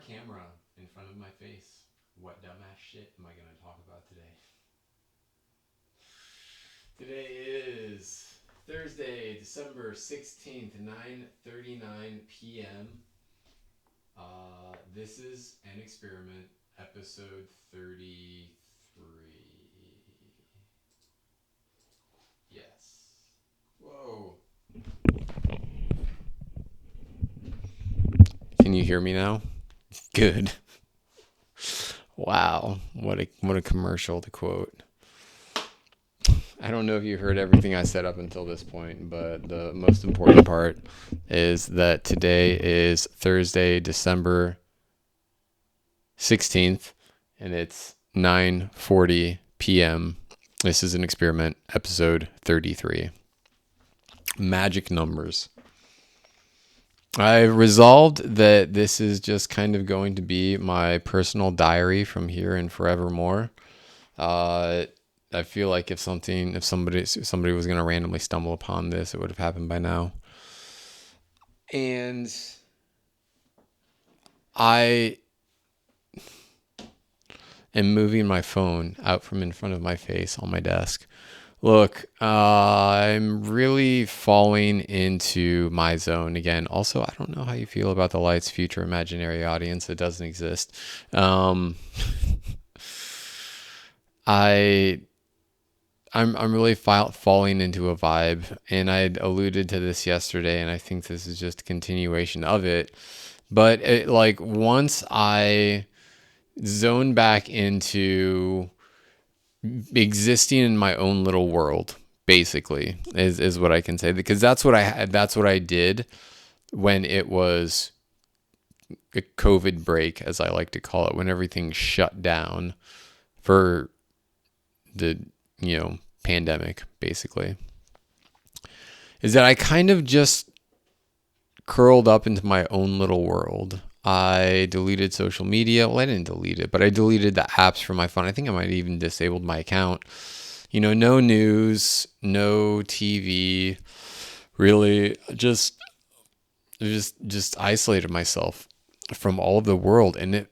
camera in front of my face. What dumbass shit am I going to talk about today? Today is Thursday, December 16th, 9:39 p.m. This is an experiment, episode 33. Yes. Whoa. Can you hear me now? Good. Wow, what a commercial to quote. I don't know if you heard everything I said up until this point, but the most important part is that today is Thursday, December 16th, and it's 9:40 p.m. This is an experiment, episode 33. Magic numbers. I resolved that this is just kind of going to be my personal diary from here and forevermore. I feel like if somebody was going to randomly stumble upon this, it would have happened by now. And I am moving my phone out from in front of my face on my desk. Look, I'm really falling into my zone again. Also, I don't know how you feel about the Light's future imaginary audience that doesn't exist. I'm really falling into a vibe, and I alluded to this yesterday, and I think this is just a continuation of it. But once I zone back into existing in my own little world, basically, is what I can say, because that's what I did when it was a COVID break, as I like to call it, when everything shut down for the pandemic, basically, is that I kind of just curled up into my own little world. I deleted social media. Well, I didn't delete it, but I deleted the apps from my phone. I think I might have even disabled my account. No news, no TV, really just isolated myself from all of the world, and it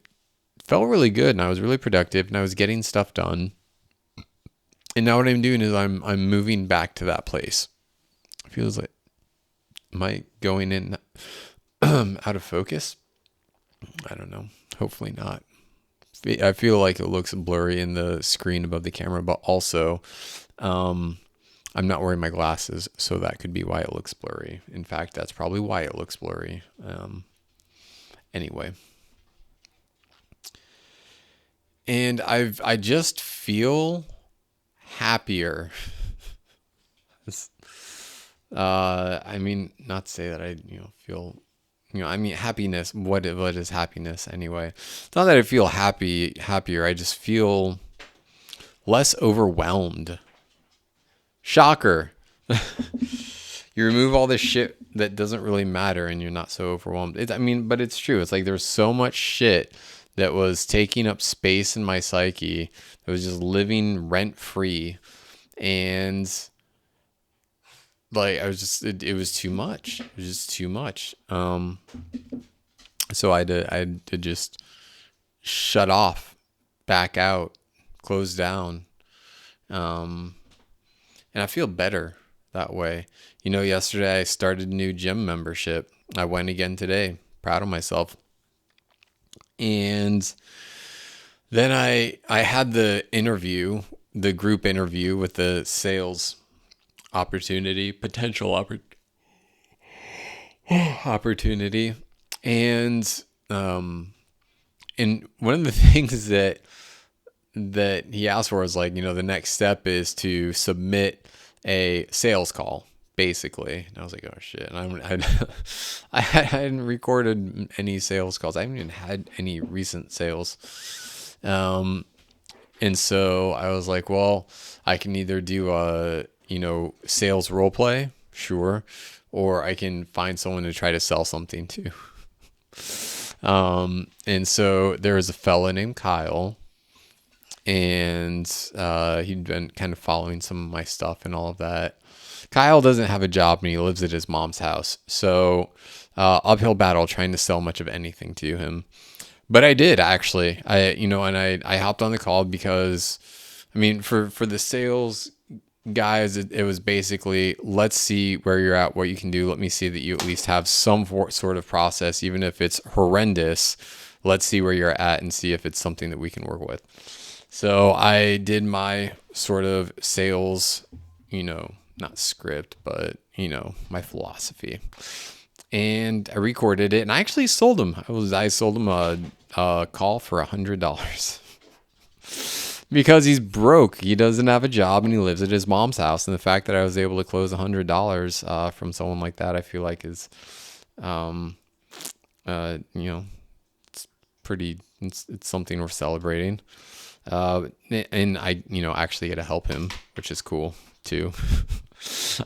felt really good, and I was really productive, and I was getting stuff done. And now what I'm doing is I'm moving back to that place. It feels like, am I going in out of focus? I don't know. Hopefully not. I feel like it looks blurry in the screen above the camera, but also I'm not wearing my glasses, so that could be why it looks blurry. In fact, that's probably why it looks blurry. Anyway. And I just feel happier. Not to say that I feel, happiness. What is happiness anyway? It's not that I feel happier. I just feel less overwhelmed. Shocker. You remove all this shit that doesn't really matter, and you're not so overwhelmed. But it's true. It's like there's so much shit that was taking up space in my psyche that was just living rent free, and I was just it was too much. It was just too much. So I had to just shut off, back out, close down, and I feel better that way. Yesterday I started a new gym membership. I went again today. Proud of myself. And then I had the group interview with the sales potential opportunity. And one of the things that he asked for was the next step is to submit a sales call, basically. And I was like, oh shit. And I hadn't recorded any sales calls. I haven't even had any recent sales. And so I was like, well, I can either do a, sales role play, sure, or I can find someone to try to sell something to. And so there was a fella named Kyle, and he'd been kind of following some of my stuff and all of that. Kyle doesn't have a job, and he lives at his mom's house. So uphill battle trying to sell much of anything to him. But I did actually. I hopped on the call because, I mean, for the sales guys, it was basically, let's see where you're at, what you can do. Let me see that you at least have some sort of process, even if it's horrendous. Let's see where you're at and see if it's something that we can work with. So I did my sort of sales, not script, but, my philosophy. And I recorded it, and I actually sold him. I sold him a call for $100 because he's broke. He doesn't have a job, and he lives at his mom's house. And the fact that I was able to close $100 from someone like that, I feel like is, um, it's pretty. It's something worth celebrating. And I, actually get to help him, which is cool too.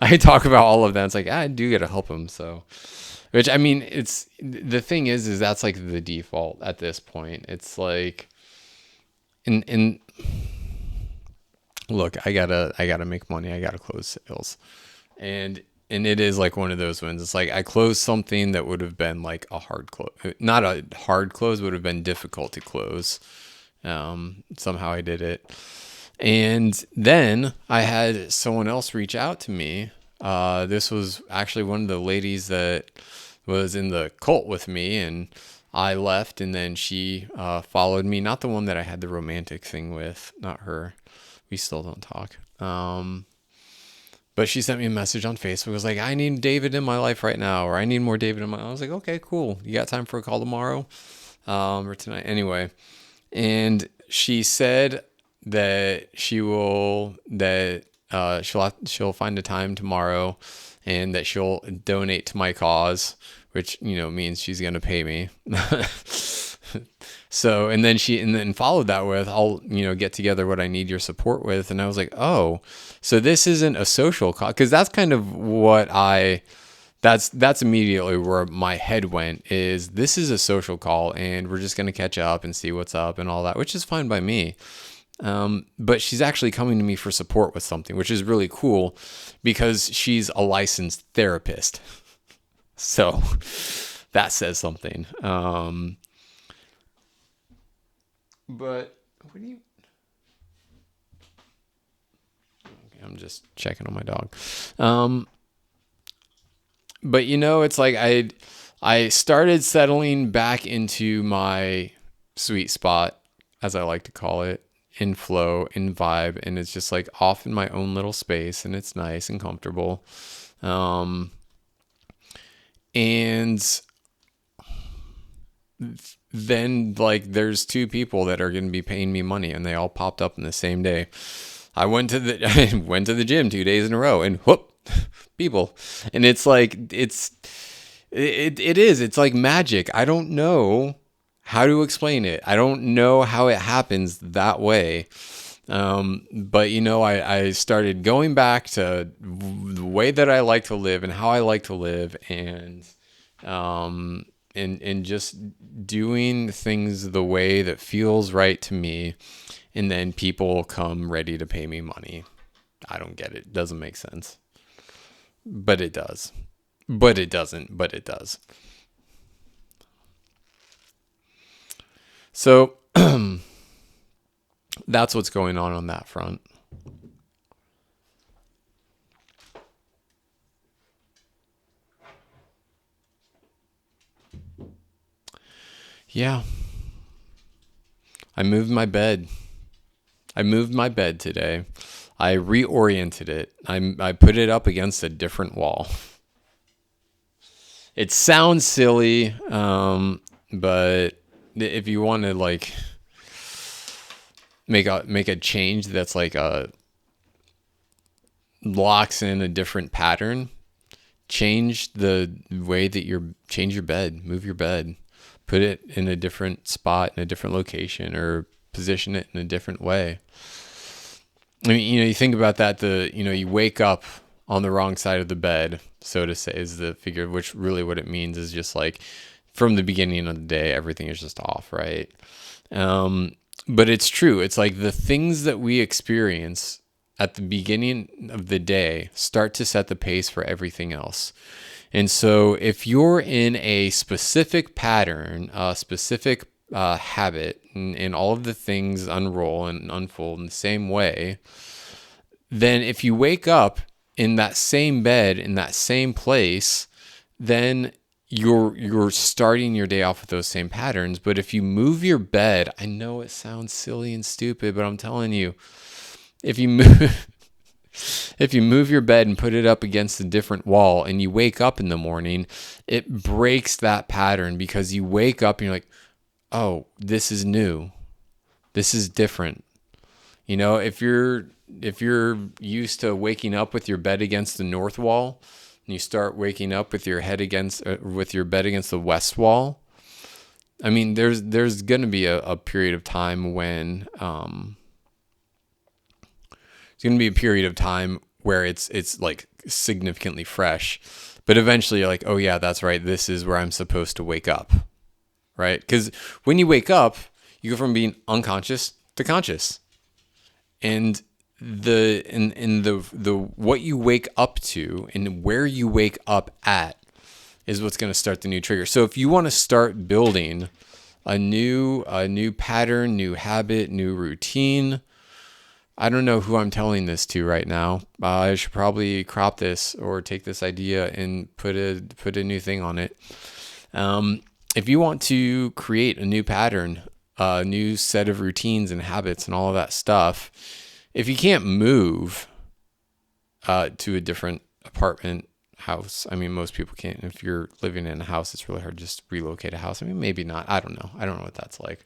I talk about all of that. It's like, I do get to help him. So, which, I mean, it's, the thing is that's like the default at this point. It's like, and look, I gotta make money. I gotta close sales. And it is like one of those ones. It's like I closed something that would have been like a hard close, not a hard close, would have been difficult to close. Somehow I did it. And then I had someone else reach out to me. This was actually one of the ladies that was in the cult with me, and I left, and then she followed me. Not the one that I had the romantic thing with, not her. We still don't talk. But she sent me a message on Facebook. It was like, I need David in my life right now, or I need more David in my life. I was like, okay, cool. You got time for a call tomorrow or tonight? Anyway. And she said that she'll find a time tomorrow, and that she'll donate to my cause, which means she's gonna pay me. So, and then followed that with, I'll get together what I need your support with. And I was like, oh, so this isn't a social cause, because that's kind of what that's immediately where my head went, is this is a social call, and we're just going to catch up and see what's up and all that, which is fine by me. But she's actually coming to me for support with something, which is really cool because she's a licensed therapist. So that says something. But what do you... Okay, I'm just checking on my dog. But it's like I started settling back into my sweet spot, as I like to call it, in flow, in vibe, and it's just like off in my own little space, and it's nice and comfortable. And then like there's two people that are going to be paying me money, and they all popped up in the same day. I went to the gym 2 days in a row, and whoop, people. And it's like it's like magic. I don't know how to explain it. I don't know how it happens that way. But I started going back to the way that I like to live and how I like to live, and just doing things the way that feels right to me, and then people come ready to pay me money. I don't get it. It doesn't make sense. But it does. But it doesn't. But it does. So that's what's going on that front. Yeah. I moved my bed. Today. I reoriented it. I put it up against a different wall. It sounds silly, but if you want to like make a change that's like locks in a different pattern, change the way that change your bed, move your bed, put it in a different spot, in a different location, or position it in a different way. I mean, you think about that, you wake up on the wrong side of the bed, so to say, is the figure, which really what it means is just like from the beginning of the day, everything is just off, right? But it's true. It's like the things that we experience at the beginning of the day start to set the pace for everything else. And so if you're in a specific pattern, a specific habit, and all of the things unroll and unfold in the same way, then if you wake up in that same bed, in that same place, then you're starting your day off with those same patterns. But if you move your bed, I know it sounds silly and stupid, but I'm telling you, if you move if you move your bed and put it up against a different wall and you wake up in the morning, it breaks that pattern, because you wake up and you're like, "Oh, this is new. This is different." If you're used to waking up with your bed against the north wall, and you start waking up with your head against with your bed against the west wall, I mean, there's going to be a period of time when it's going to be a period of time where it's like significantly fresh, but eventually you're like, oh yeah, that's right. This is where I'm supposed to wake up, right? Because when you wake up, you go from being unconscious to conscious, and the what you wake up to and where you wake up at is what's going to start the new trigger. So if you want to start building a new pattern, new habit, new routine, I don't know who I'm telling this to right now. I should probably crop this or take this idea and put a new thing on it. If you want to create a new pattern, a new set of routines and habits and all of that stuff, if you can't move to a different apartment, house, I mean, most people can't. If you're living in a house, it's really hard to just relocate a house. I mean, maybe not. I don't know. I don't know what that's like.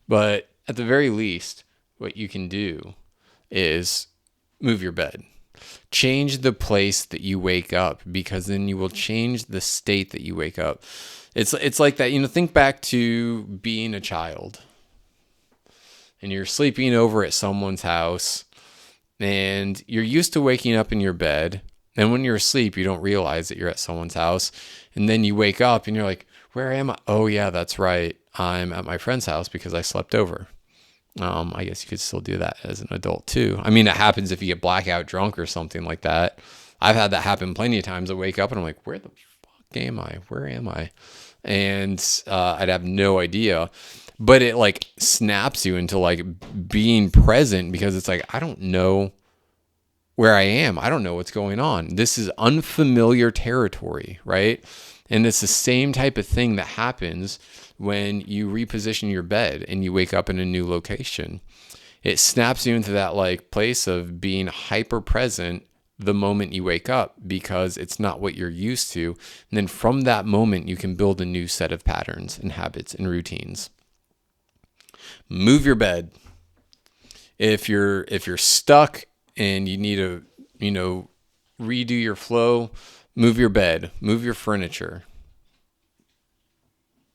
But at the very least, what you can do is move your bed. Change the place that you wake up, because then you will change the state that you wake up. It's like that, think back to being a child and you're sleeping over at someone's house and you're used to waking up in your bed. And when you're asleep, you don't realize that you're at someone's house. And then you wake up and you're like, where am I? Oh yeah, that's right. I'm at my friend's house because I slept over. I guess you could still do that as an adult too. I mean, it happens if you get blackout drunk or something like that. I've had that happen plenty of times. I wake up and I'm like, where the fuck am I? Where am I? And I'd have no idea. But it like snaps you into like being present, because it's like, I don't know where I am. I don't know what's going on. This is unfamiliar territory, right? And it's the same type of thing that happens when you reposition your bed and you wake up in a new location. It snaps you into that like place of being hyper present the moment you wake up, because it's not what you're used to. And then from that moment, you can build a new set of patterns and habits and routines. Move your bed. If you're stuck and you need to, redo your flow, move your bed, move your furniture.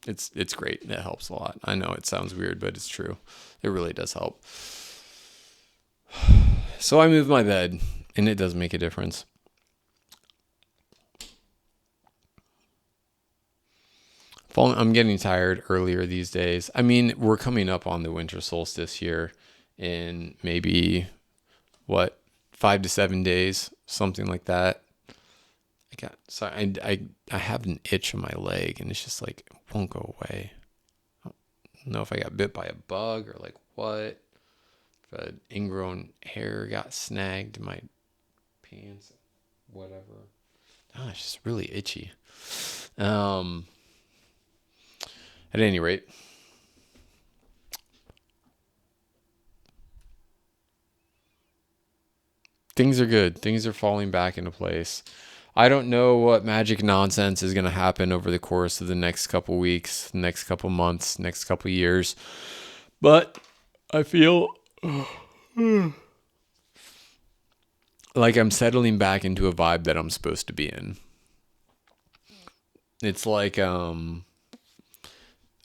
It's great. It helps a lot. I know it sounds weird, but it's true. It really does help. So I moved my bed, and it does make a difference. I'm getting tired earlier these days. I mean, we're coming up on the winter solstice here in maybe 5 to 7 days, something like that. I have an itch in my leg, and it's just like, it won't go away. I don't know if I got bit by a bug or like what. If an ingrown hair got snagged in my pants, whatever. It's just really itchy. At any rate, things are good. Things are falling back into place. I don't know what magic nonsense is going to happen over the course of the next couple weeks, next couple months, next couple years, but I feel like I'm settling back into a vibe that I'm supposed to be in. It's like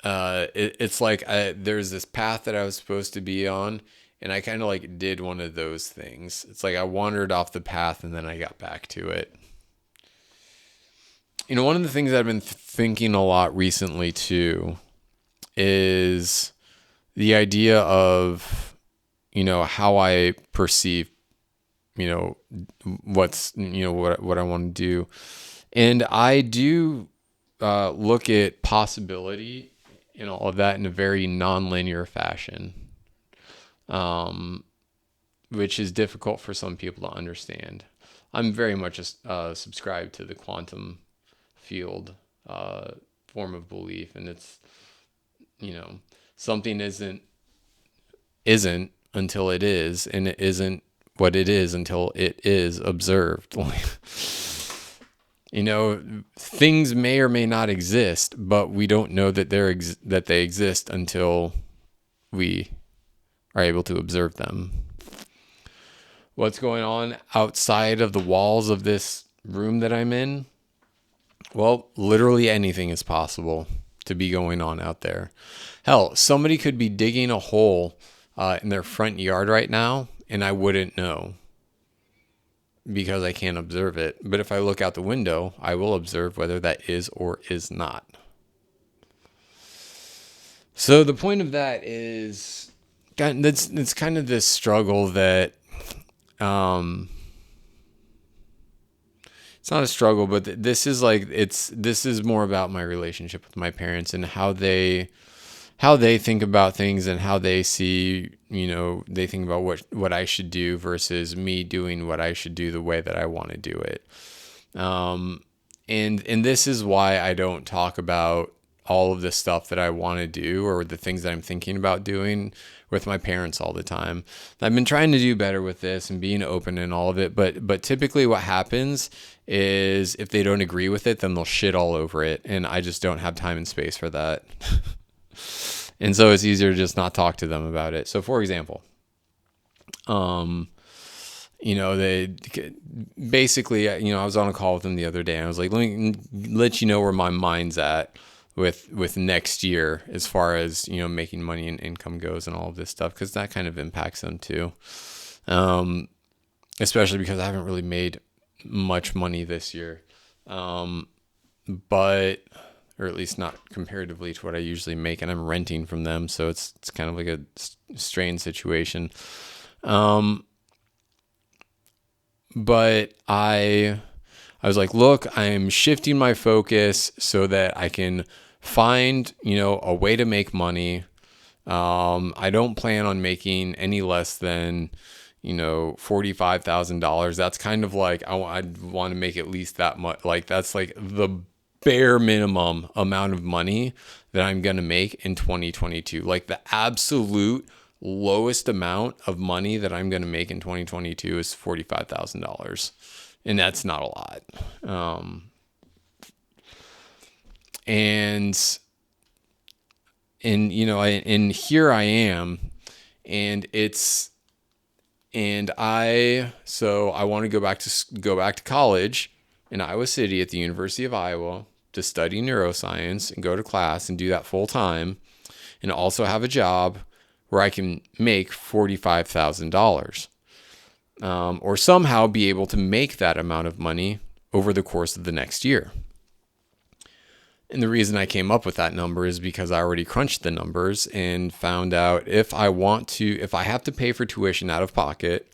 there's this path that I was supposed to be on, and I kind of like did one of those things. It's like I wandered off the path and then I got back to it. One of the things I've been thinking a lot recently too is the idea of, how I perceive, what I want to do. And I do look at possibility and all of that in a very non-linear fashion, which is difficult for some people to understand. I'm very much subscribed to the quantum field form of belief, and it's, you know, something isn't until it is, and it isn't what it is until it is observed. Things may or may not exist, but we don't know that that they exist until we are able to observe them. What's going on outside of the walls of this room that I'm in? Well, literally anything is possible to be going on out there. Hell, somebody could be digging a hole in their front yard right now, and I wouldn't know because I can't observe it. But if I look out the window, I will observe whether that is or is not. So the point of that is, it's kind of this struggle that, it's not a struggle, but this is more about my relationship with my parents and how they think about things and how they see, they think about what I should do versus me doing what I should do the way that I want to do it. And this is why I don't talk about all of the stuff that I want to do or the things that I'm thinking about doing with my parents all the time. I've been trying to do better with this and being open and all of it, but typically what happens is if they don't agree with it, then they'll shit all over it, and I just don't have time and space for that. And so it's easier to just not talk to them about it. So for example, they basically, I was on a call with them the other day, and I was like, let me let you know where my mind's at with next year as far as, making money and income goes and all of this stuff, because that kind of impacts them too. Especially because I haven't really made much money this year. But, or at least not comparatively to what I usually make, and I'm renting from them, so it's kind of like a strange situation. But I was like, look, I'm shifting my focus so that I can find, a way to make money. I don't plan on making any less than, $45,000. That's kind of like, I'd want to make at least that much. Like, that's like the bare minimum amount of money that I'm going to make in 2022. Like, the absolute lowest amount of money that I'm going to make in 2022 is $45,000. And that's not a lot. And here I am, and I want to go back to college in Iowa City at the University of Iowa to study neuroscience and go to class and do that full time, and also have a job where I can make $45,000, or somehow be able to make that amount of money over the course of the next year. And the reason I came up with that number is because I already crunched the numbers and found out if I have to pay for tuition out of pocket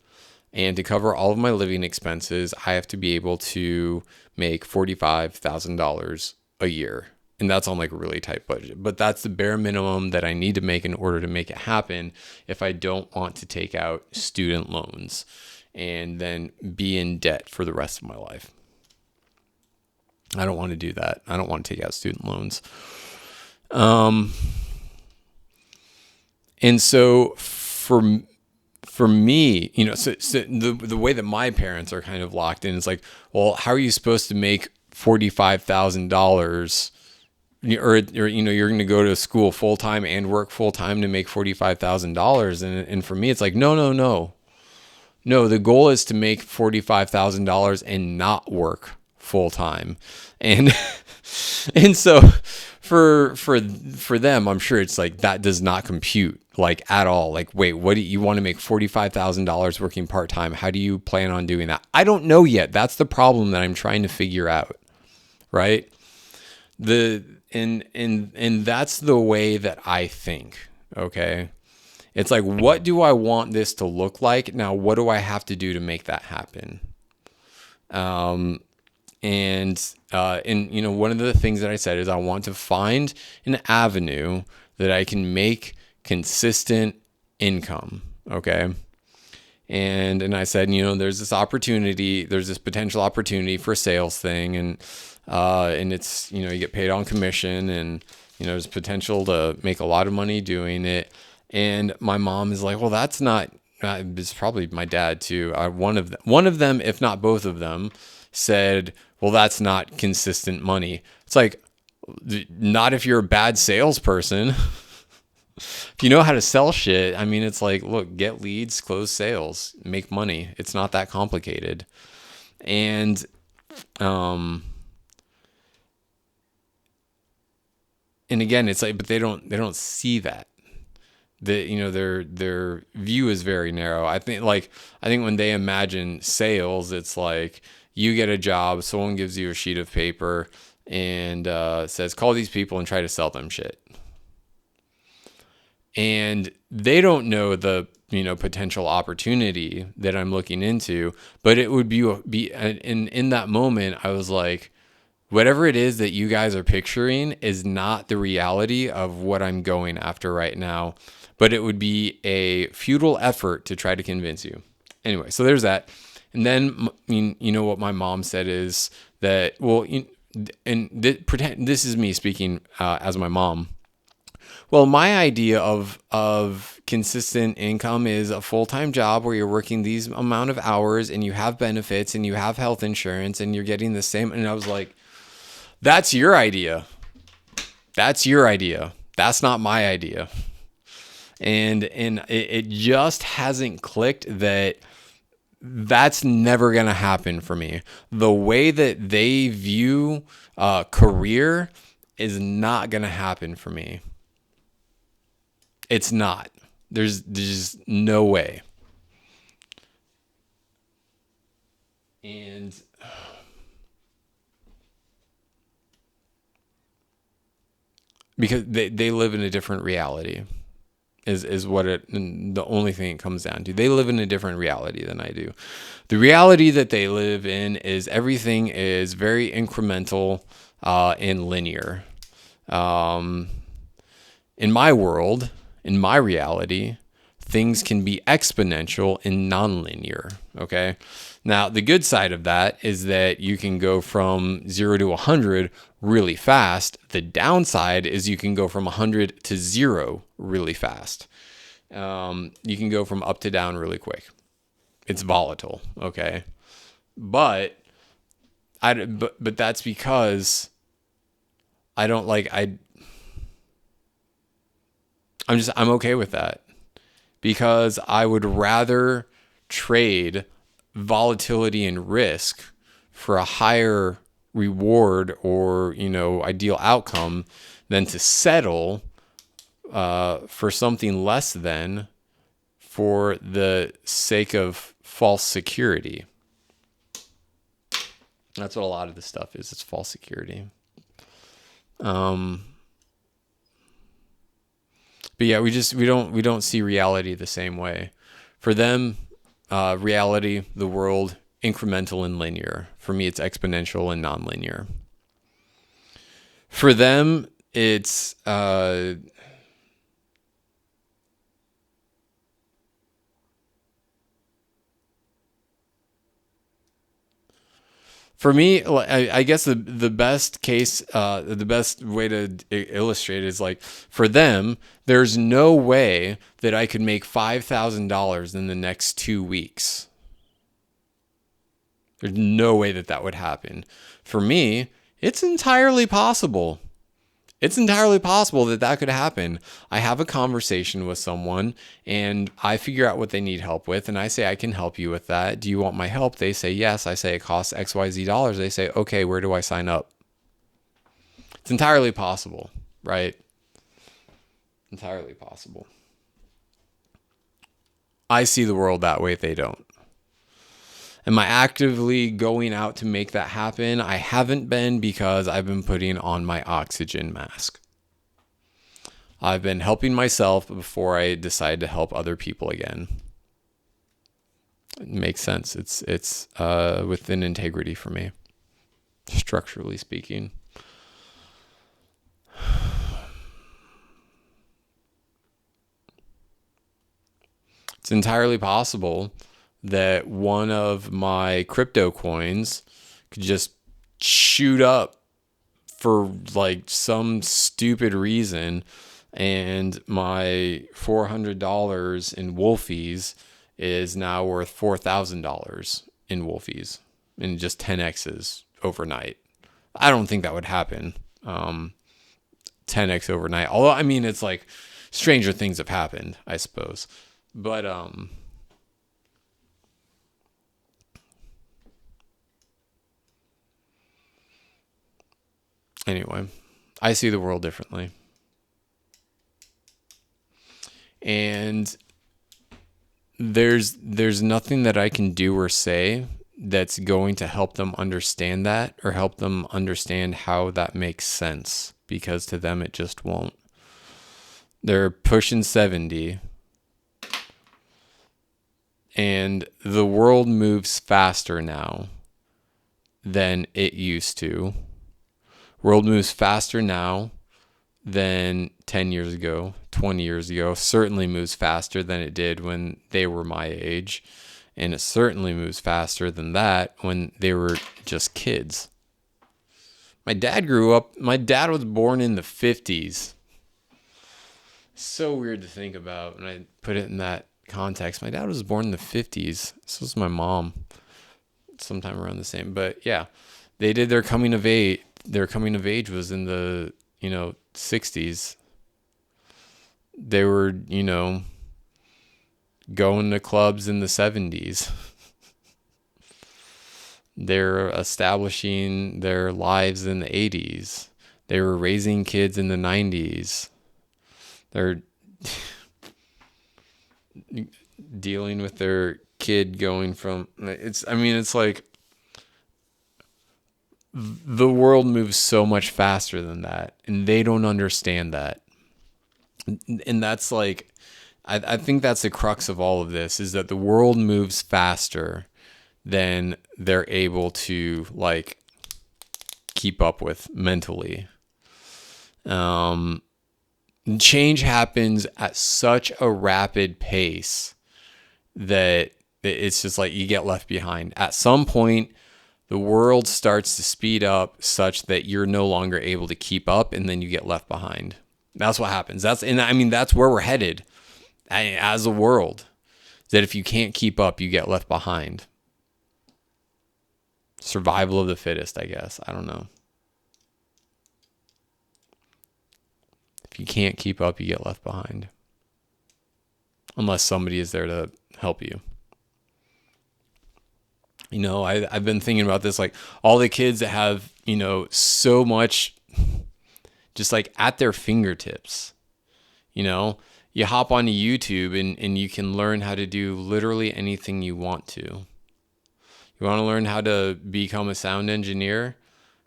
and to cover all of my living expenses, I have to be able to make $45,000 a year. And that's on like a really tight budget. But that's the bare minimum that I need to make in order to make it happen if I don't want to take out student loans and then be in debt for the rest of my life. I don't want to do that. I don't want to take out student loans. And so for me, so the way that my parents are kind of locked in is like, well, how are you supposed to make $45,000? Or you're going to go to school full time and work full time to make $45,000. And for me, it's like, no. The goal is to make $45,000 and not work full time. And so for them, I'm sure it's like that does not compute like at all. Like, wait, what do you want to make $45,000 working part time? How do you plan on doing that? I don't know yet. That's the problem that I'm trying to figure out. Right? And that's the way that I think. Okay. It's like, what do I want this to look like? Now, what do I have to do to make that happen? And And one of the things that I said is I want to find an avenue that I can make consistent income. Okay. And I said, there's this potential opportunity for a sales thing, and it's, you get paid on commission, and there's potential to make a lot of money doing it. And my mom is like, well, that's not. It's probably my dad too. One of them, if not both of them, said, well, that's not consistent money. It's like, not if you're a bad salesperson. If you know how to sell shit, I mean, it's like, look, get leads, close sales, make money. It's not that complicated. And, and again, it's like, but they don't see that. Their view is very narrow. I think when they imagine sales, it's like you get a job, someone gives you a sheet of paper and says, call these people and try to sell them shit. And they don't know the potential opportunity that I'm looking into, but it would be in that moment I was like, whatever it is that you guys are picturing is not the reality of what I'm going after right now, but it would be a futile effort to try to convince you. Anyway, so there's that. And then what my mom said is that, well, pretend this is me speaking as my mom. Well, my idea of consistent income is a full-time job where you're working these amount of hours and you have benefits and you have health insurance and you're getting the same. And I was like, that's your idea. That's your idea. That's not my idea. And it just hasn't clicked that that's never going to happen for me. The way that they view career is not going to happen for me. It's not. There's just no way. And because they live in a different reality is what the only thing it comes down to. They live in a different reality than I do. The reality that they live in is everything is very incremental and linear. In my world, in my reality, things can be exponential and nonlinear. Okay. Now, the good side of that is that you can go from 0 to 100 really fast. The downside is you can go from 100 to 0 really fast. You can go from up to down really quick. It's volatile. Okay. But that's because I'm okay with that, because I would rather trade volatility and risk for a higher reward or, ideal outcome than to settle for something less than for the sake of false security. That's what a lot of this stuff is. It's false security. But yeah, we don't see reality the same way. For them, reality, the world, incremental and linear. For me, it's exponential and nonlinear. For them, it's for me, I guess the best case, the best way to illustrate is like, for them, there's no way that I could make $5,000 in the next 2 weeks. There's no way that would happen. For me, it's entirely possible. It's entirely possible that could happen. I have a conversation with someone and I figure out what they need help with. And I say, I can help you with that. Do you want my help? They say, yes. I say, it costs XYZ dollars. They say, okay, where do I sign up? It's entirely possible, right? Entirely possible. I see the world that way. They don't. Am I actively going out to make that happen? I haven't been, because I've been putting on my oxygen mask. I've been helping myself before I decide to help other people again. It makes sense. It's within integrity for me. structurally speaking. It's entirely possible that one of my crypto coins could just shoot up for like some stupid reason, and my $400 in Wolfies is now worth $4,000 in Wolfies, and just 10x's overnight. I don't think that would happen. 10x overnight. Although, I mean, it's like stranger things have happened, I suppose. But anyway, I see the world differently. And there's nothing that I can do or say that's going to help them understand that or help them understand how that makes sense, because to them it just won't. They're pushing 70 and the world moves faster now than it used to. World moves faster now than 10 years ago, 20 years ago. Certainly moves faster than it did when they were my age. And it certainly moves faster than that when they were just kids. My dad was born in the 50s. So weird to think about when I put it in that context. My dad was born in the 50s. So was my mom, sometime around the same. But yeah, they did their coming of age. Their coming of age was in the, 60s. They were, going to clubs in the 70s. They're establishing their lives in the 80s. They were raising kids in the 90s. They're dealing with their kid going from it's like the world moves so much faster than that, and they don't understand that. And that's like I think that's the crux of all of this, is that the world moves faster than they're able to like keep up with mentally. Change happens at such a rapid pace that it's just like you get left behind. At some point, the world starts to speed up such that you're no longer able to keep up, and then you get left behind. That's what happens. That's where we're headed as a world. That if you can't keep up, you get left behind. Survival of the fittest, I guess. I don't know. If you can't keep up, you get left behind. Unless somebody is there to help you. I've been thinking about this, like all the kids that have, so much just like at their fingertips. You hop onto YouTube and you can learn how to do literally anything you want to. You want to learn how to become a sound engineer?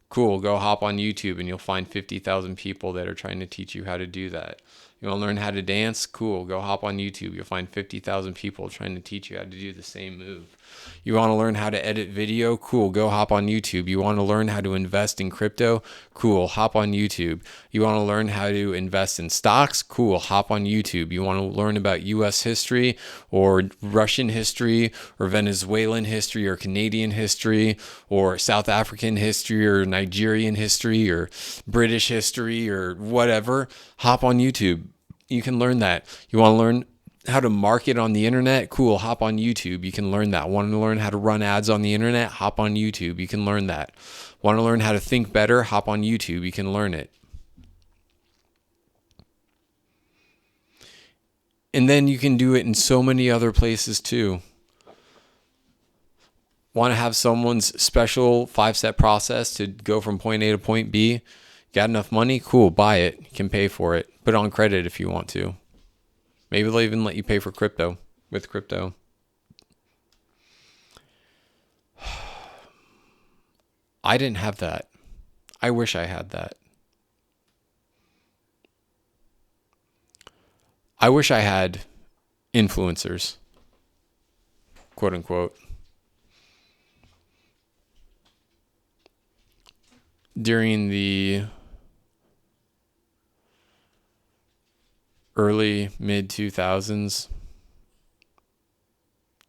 Cool, go hop on YouTube and you'll find 50,000 people that are trying to teach you how to do that. You want to learn how to dance? Cool, go hop on YouTube. You'll find 50,000 people trying to teach you how to do the same move. You want to learn how to edit video? Cool, go hop on YouTube. You want to learn how to invest in crypto? Cool, hop on YouTube. You want to learn how to invest in stocks? Cool, hop on YouTube. You want to learn about US history or Russian history or Venezuelan history or Canadian history or South African history or Nigerian history or British history or whatever? Hop on YouTube. You can learn that. You want to learn how to market on the internet? Cool, hop on YouTube. You can learn that. Want to learn how to run ads on the internet? Hop on YouTube. You can learn that. Want to learn how to think better? Hop on YouTube. You can learn it. And then you can do it in so many other places too. Want to have someone's special 5-step process to go from point A to point B? Got enough money? Cool, buy it. You can pay for it. Put it on credit if you want to. Maybe they'll even let you pay for crypto with crypto. I didn't have that. I wish I had that. I wish I had influencers, quote unquote. during the early mid 2000s,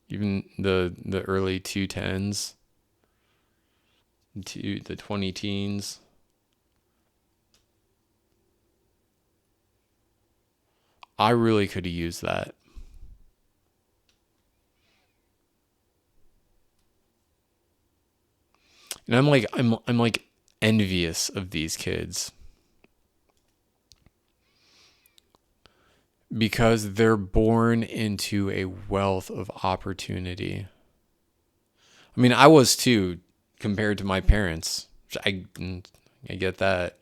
even the early 2010s to the 20 teens. I really could have used that. And I'm like envious of these kids because they're born into a wealth of opportunity. I mean, I was too compared to my parents. I get that.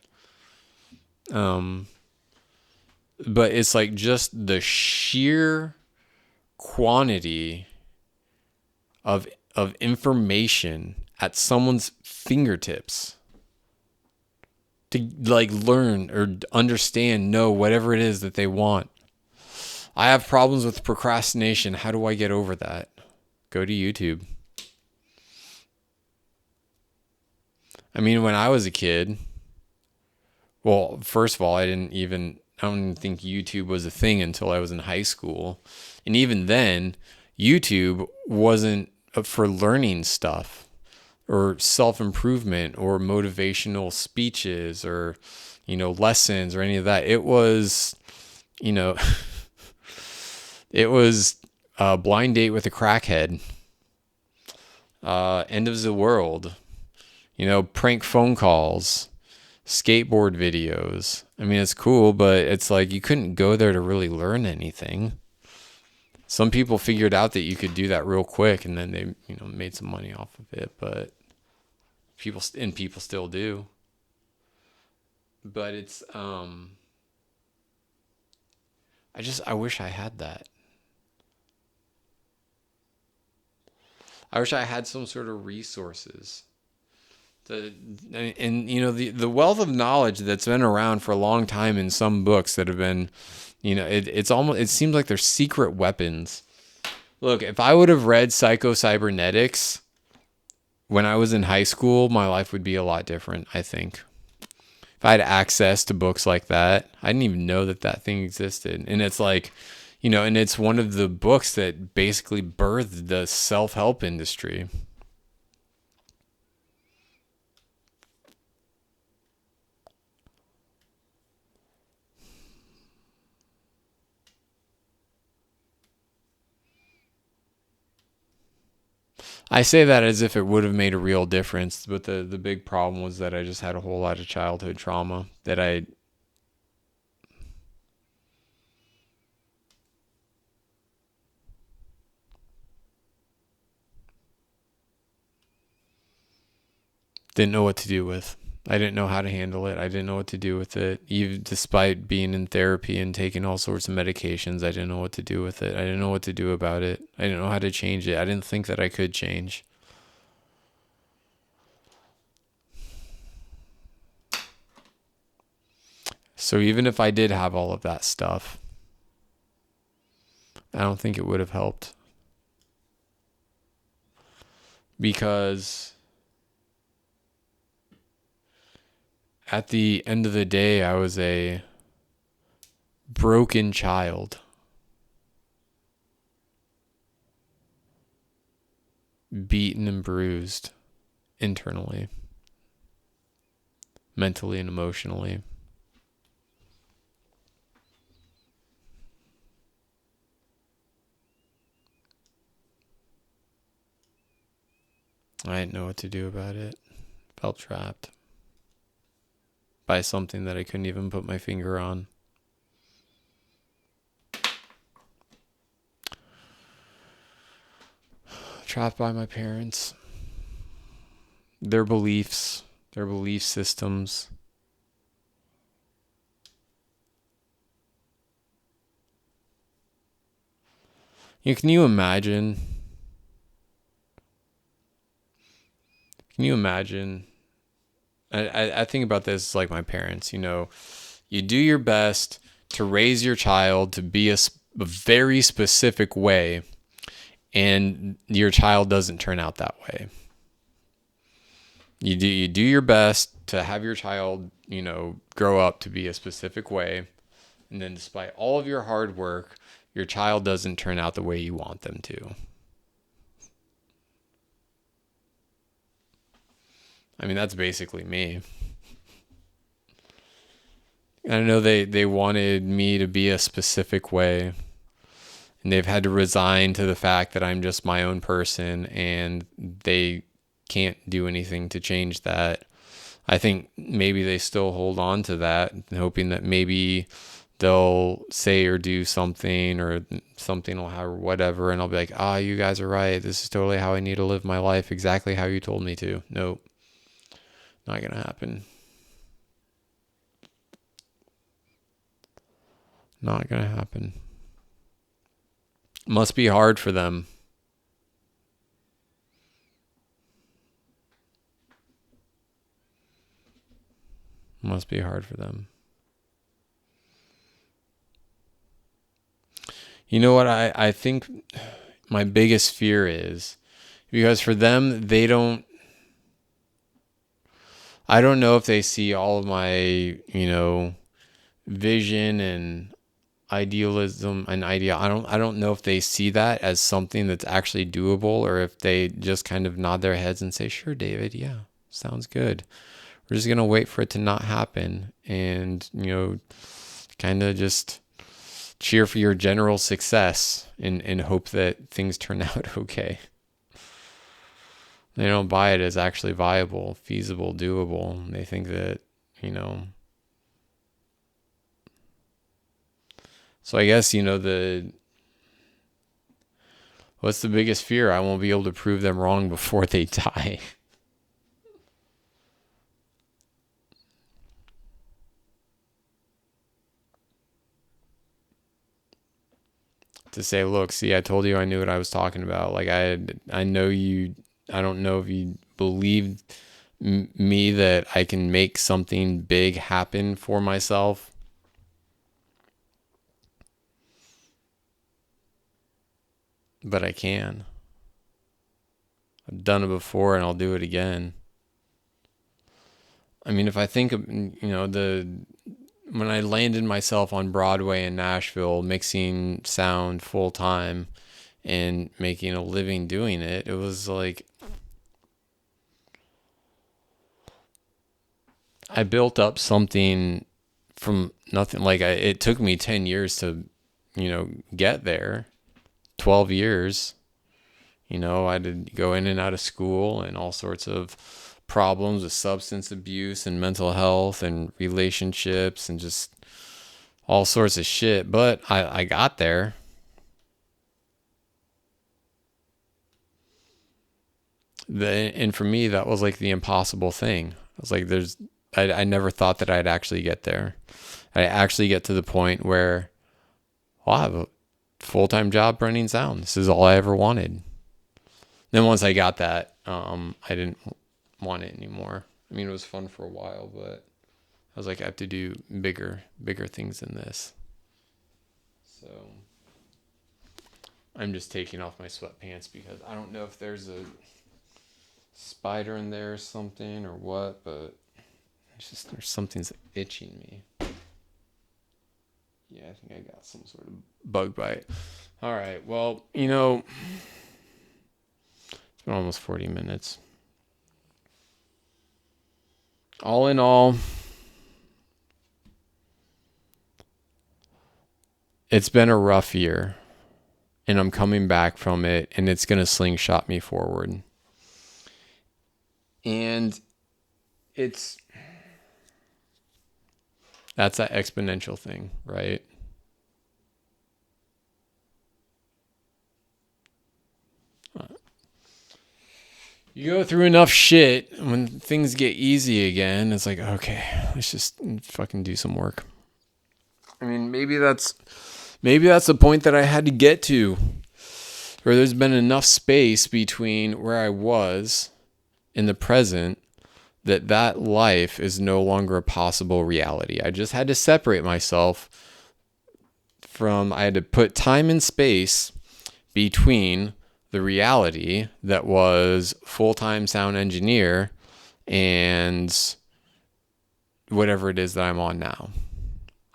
Um but it's like just the sheer quantity of information at someone's fingertips to like learn or understand, know whatever it is that they want. I have problems with procrastination. How do I get over that? Go to YouTube. I mean, when I was a kid, well, first of all, I don't even think YouTube was a thing until I was in high school. And even then, YouTube wasn't for learning stuff or self-improvement or motivational speeches or, lessons or any of that. It was, you know, it was a blind date with a crackhead, end of the world, prank phone calls, skateboard videos. I mean, it's cool, but it's like you couldn't go there to really learn anything. Some people figured out that you could do that real quick, and then they, made some money off of it. But people still do. But it's I wish I had that. I wish I had some sort of resources. The wealth of knowledge that's been around for a long time in some books that have been, it seems like they're secret weapons. Look, if I would have read Psycho-Cybernetics when I was in high school, my life would be a lot different, I think. If I had access to books like that, I didn't even know that thing existed. And it's like, and it's one of the books that basically birthed the self-help industry. I say that as if it would have made a real difference, but the big problem was that I just had a whole lot of childhood trauma that I didn't know what to do with. I didn't know how to handle it. I didn't know what to do with it. Even despite being in therapy and taking all sorts of medications, I didn't know what to do with it. I didn't know what to do about it. I didn't know how to change it. I didn't think that I could change. So even if I did have all of that stuff, I don't think it would have helped. Because at the end of the day, I was a broken child. Beaten and bruised internally, mentally and emotionally. I didn't know what to do about it. Felt trapped by something that I couldn't even put my finger on. Trapped by my parents, their beliefs, their belief systems. Can you imagine? Can you imagine? I think about this like my parents. You do your best to raise your child to be a very specific way, and your child doesn't turn out that way. You do your best to have your child, grow up to be a specific way, and then despite all of your hard work, your child doesn't turn out the way you want them to. I mean, that's basically me. I know they wanted me to be a specific way, and they've had to resign to the fact that I'm just my own person, and they can't do anything to change that. I think maybe they still hold on to that, hoping that maybe they'll say or do something, or something will have whatever, and I'll be like, you guys are right. This is totally how I need to live my life, exactly how you told me to. Nope, not gonna happen. Not gonna happen. Must be hard for them. Must be hard for them. You know what I think my biggest fear is, because for them, I don't know if they see all of my, vision and idealism and idea. I don't know if they see that as something that's actually doable, or if they just kind of nod their heads and say, "Sure, David, yeah, sounds good. We're just going to wait for it to not happen, and, kind of just cheer for your general success and hope that things turn out okay." They don't buy it as actually viable, feasible, doable. They think that, so I guess, what's the biggest fear? I won't be able to prove them wrong before they die. To say, look, see, I told you I knew what I was talking about. Like, I know you, I don't know if you believed me that I can make something big happen for myself. But I can. I've done it before, and I'll do it again. I mean, if I think of, when I landed myself on Broadway in Nashville, mixing sound full time and making a living doing it, it was like I built up something from nothing. Like, it took me 10 years to, get there. 12 years. I had to go in and out of school, and all sorts of problems with substance abuse and mental health and relationships and just all sorts of shit. But I got there. And for me, that was like the impossible thing. I was like, I never thought that I'd actually get there. I actually get to the point where, well, I have a full-time job running sound. This is all I ever wanted. Then once I got that, I didn't want it anymore. I mean, it was fun for a while, but I was like, I have to do bigger things than this. So I'm just taking off my sweatpants because I don't know if there's a spider in there or something or what, but it's just something's itching me. Yeah, I think I got some sort of bug bite. All right, well, it's been almost 40 minutes. All in all, it's been a rough year, and I'm coming back from it, and it's going to slingshot me forward. And that's that exponential thing, right? You go through enough shit, when things get easy again, it's like, okay, let's just fucking do some work. I mean, maybe that's the point that I had to get to, where there's been enough space between where I was in the present that life is no longer a possible reality. I just had to separate myself I had to put time and space between the reality that was full-time sound engineer and whatever it is that I'm on now.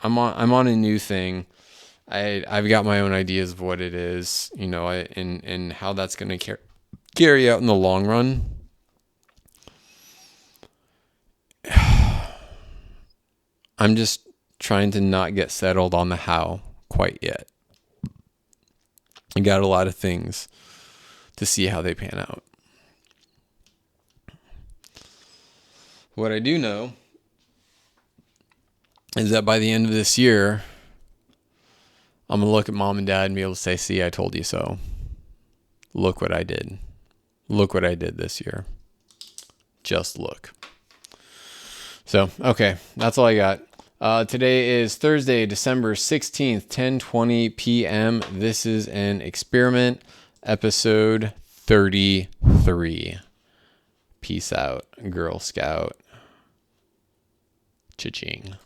I'm on a new thing. I've got my own ideas of what it is, and how that's going to carry out in the long run. I'm just trying to not get settled on the how quite yet. I got a lot of things to see how they pan out. What I do know is that by the end of this year, I'm going to look at mom and dad and be able to say, see, I told you so. Look what I did. Look what I did this year. Just look. So, okay, that's all I got. Today is Thursday, December 16th, 10:20 p.m. This is an experiment, episode 33. Peace out, Girl Scout. Cha-ching.